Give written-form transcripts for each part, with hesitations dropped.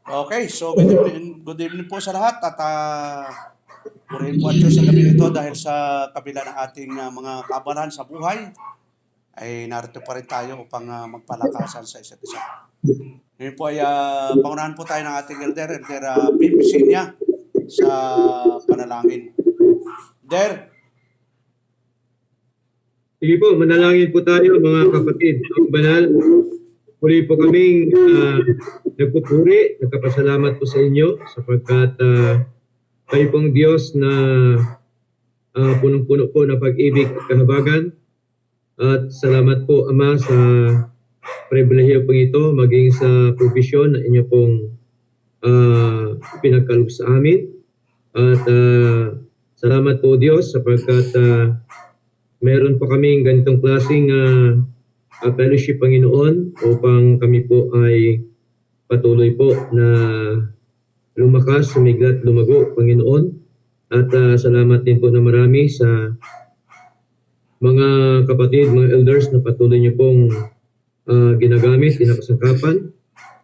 Okay, so good evening po sa lahat at purihin po ang Diyos sa gabi nito dahil sa kabila ng ating mga kaabalahan sa buhay ay narito pa rin tayo upang magpalakasan sa isa't isa. Ngayon po ay pangunahan po tayo ng ating Elder Bim Bisenya sa panalangin. Elder. Sige po, manalangin po tayo mga kapatid. Ang banal, muli po kaming nagpupuri, nagkapasalamat po sa inyo sapagkat kayo pong Diyos na punong-puno po na pag-ibig at kahabagan. At salamat po, Ama, sa pribilehiyo po ito, maging sa provision na inyo pong pinagkaloob sa amin. At salamat po, Diyos, sapagkat meron pa kaming ganitong klaseng fellowship, Panginoon, upang kami po ay patuloy po na lumakas, sumiglat, lumago, Panginoon. At salamat din po na marami sa mga kapatid, mga elders na patuloy niyo pong ginagamit, kinakasangkapan.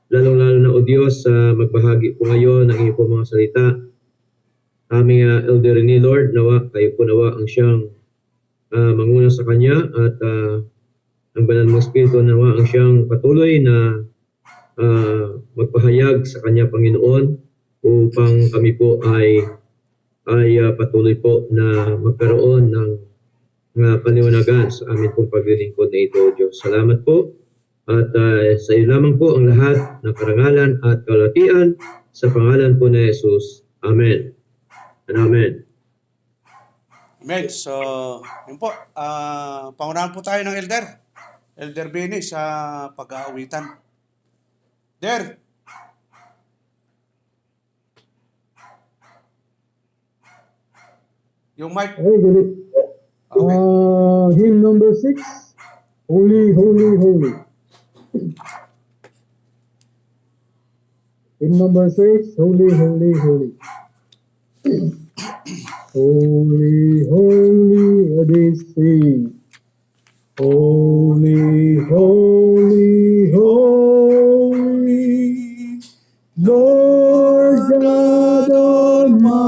Lalong-lalo na, O Diyos, magbahagi po ngayon ng iyong mga salita. Aming elder ni Lord, nawa, kayo po nawa ang siyang manguna sa Kanya at ang banal mong Espiritu nawa ang siyang patuloy na magpahayag sa Kanya, Panginoon, upang kami po ay patuloy po na magkaroon ng paliwanagan sa amin pong paglilingkod na ito, Diyos. Salamat po at sa iyo lamang po ang lahat ng karangalan at kalatian sa pangalan po ni Jesus. Amen. And Amen. Amen. So, yun po, pangunahan po tayo ng Elder Benny sa pag-aawitan. Der. Yung mic. Okay, good. Hymn number 6, Holy, Holy, Holy. Hymn number 6, Holy, Holy, Holy. Holy, holy, they sing. Holy, holy, holy, Lord God Almighty.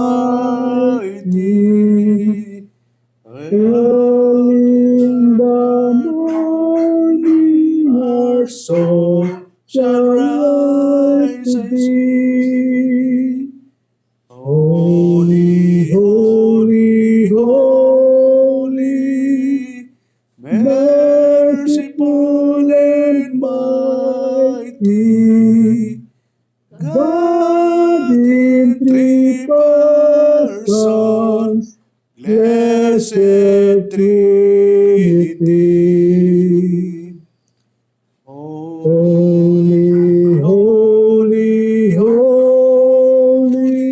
Early in the morning, our soul shall rise to thee. Holy, holy, holy, merciful and mighty, God in three persons, blessed Trinity. Holy, holy, holy,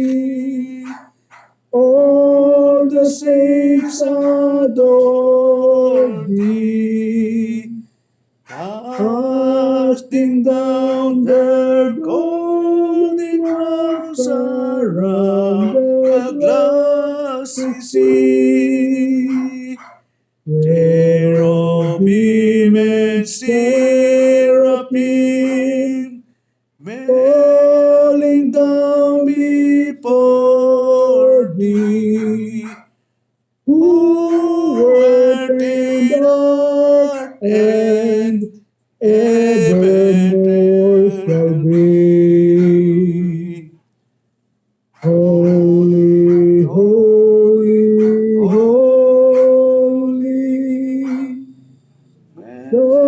all the saints adore thee, casting down their golden crowns around the glassy sea. Cherubim and seraphim, falling down before thee, who art in earth and evermore shall be. Holy, holy, holy, though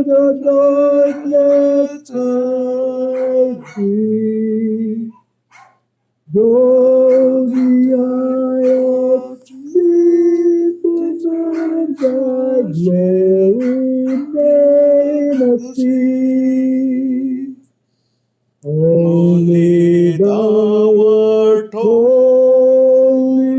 the darkness of thee, though the eye of secret and God wherein they must see, only thou art holy,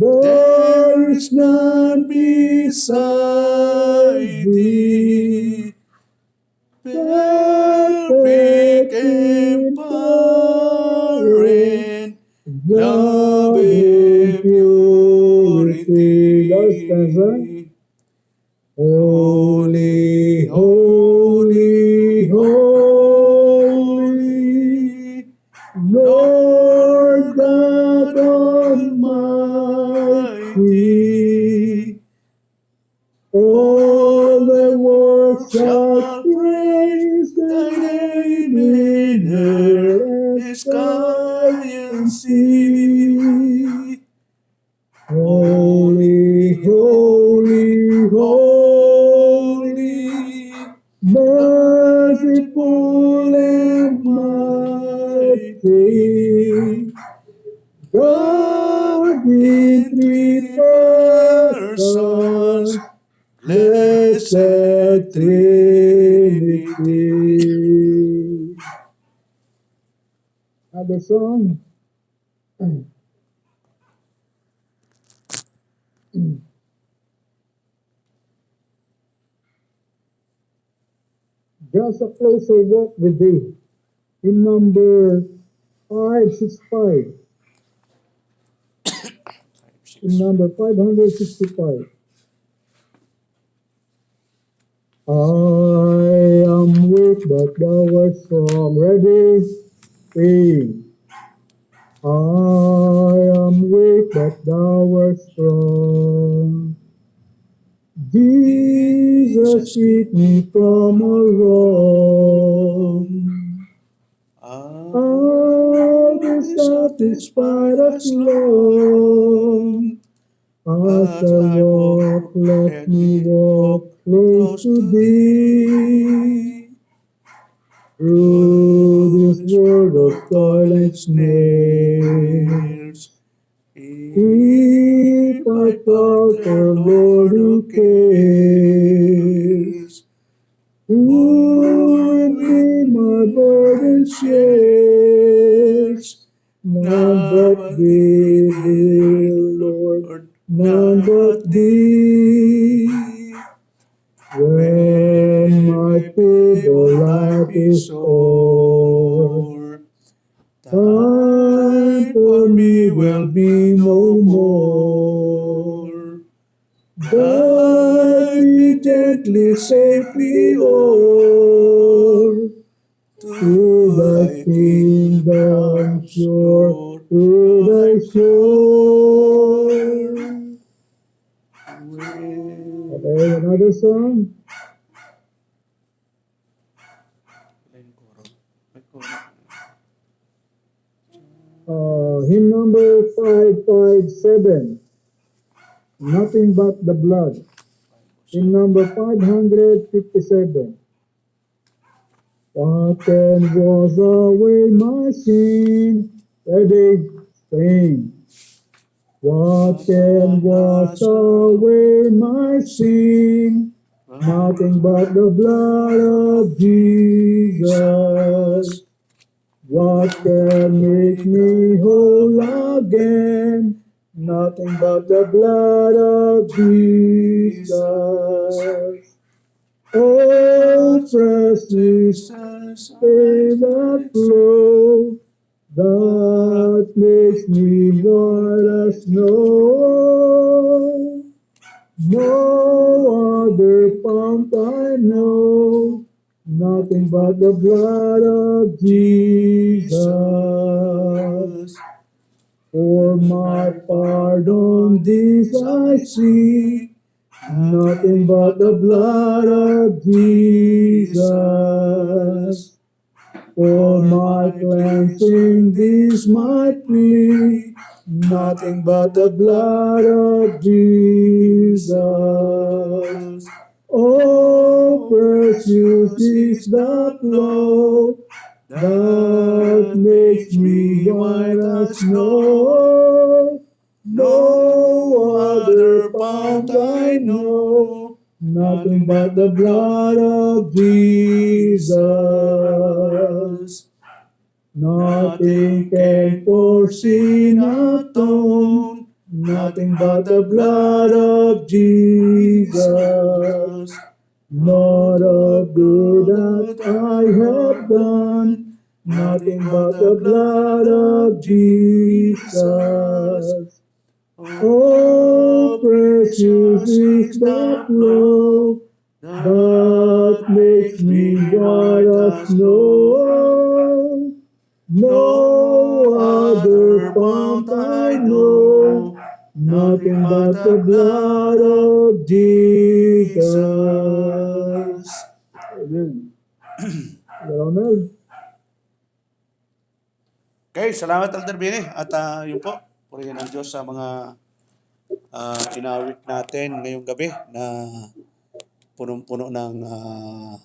there is none beside thee. Perfect in power and love and purity. Holy, holy, shall praise thy name in earth and sky and sea. Holy, holy, holy, merciful and mighty, God in three persons, blessed Trinity. Other song. Just a closer walk with thee. In number 565. In number 565. I am weak, but thou art strong. Ready? Sing. I am weak, but thou art strong. Jesus, keep me from all wrong. I'll be satisfied as long as I walk, let me walk close to thee. Through this world of toil and snares, if I falter, Lord, who cares? Who with me my burden shares? None but thee, dear Lord, none but thee. When my feeble life is o'er, time for me will be no more. Guide me gently, safely o'er to thy kingdom pure, to thy shore. Okay, another song. Hymn number 557. Nothing but the blood. Hymn number 557. What can wash away my sin? Ready, sing. What can wash away my sin? Nothing but the blood of Jesus. What can make me whole again? Nothing but the blood of Jesus. Oh, precious that flow, that makes me white as snow. No other fount I know, nothing but the blood of Jesus. For my pardon this I seek, nothing but the blood of Jesus. For my cleansing this my plea, nothing but the blood of Jesus. Oh, precious is the flow that makes me white as snow. No other fount I know, nothing but the blood of Jesus. Nothing can foresee, atone, nothing but the blood of Jesus. Not of good that I have done, nothing but the blood of Jesus. Oh, precious is the flow that makes me white as snow. No other fount I know, nothing but the blood of Jesus. Amen. Ronald. Okay, salamat Elder Bini. At yun po, purihin ang Diyos sa mga inawit natin ngayong gabi na punong-puno ng